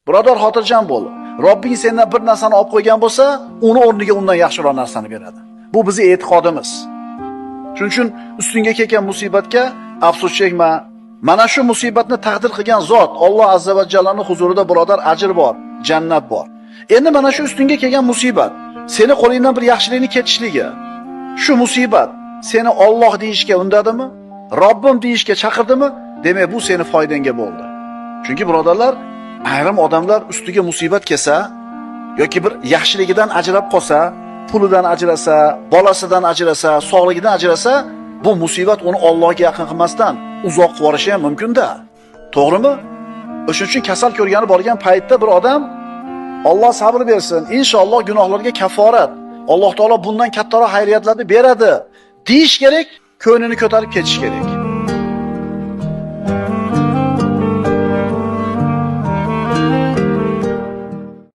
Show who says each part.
Speaker 1: Birodar, xotirjam bo'l. Robbing sendan bir narsani olib qo'ygan bo'lsa, uni o'rniga undan yaxshiroq narsani beradi. Bu bizning e'tiqodimiz. Shuning uchun ustingga kelgan musibatga afsus chekma. Mana shu musibatni taqdir qilgan zot Alloh azza va jallaning huzurida birodar ajr bor, jannat bor. Endi mana shu ustingga kelgan musibat, seni qo'lingdan bir yaxshilikni ketishligi, shu musibat seni Alloh deyishga undadimi? Robbim deyishga chaqirdimi? Demak, bu seni foydangga bo'ldi. Chunki birodarlar, ayrim odamlar ustiga musibat kelsa yoki bir yaxshiligidan ajrab qolsa, pulidan ajrasa, bolasidan ajrasa, sog'ligidan ajrasa, bu musibat uni Allohga yaqin qilmasdan uzoq qilib yuborishi ham mumkin-da. To'g'rimi? O'shuning uchun kasal ko'rgani borgan paytda bir odam Alloh sabr bersin, inshaalloh gunohlarga kaforat, Alloh taolo bundan kattaroq xayriyatlarni beradi deyish kerak, ko'nglini ko'tarib ketish kerak.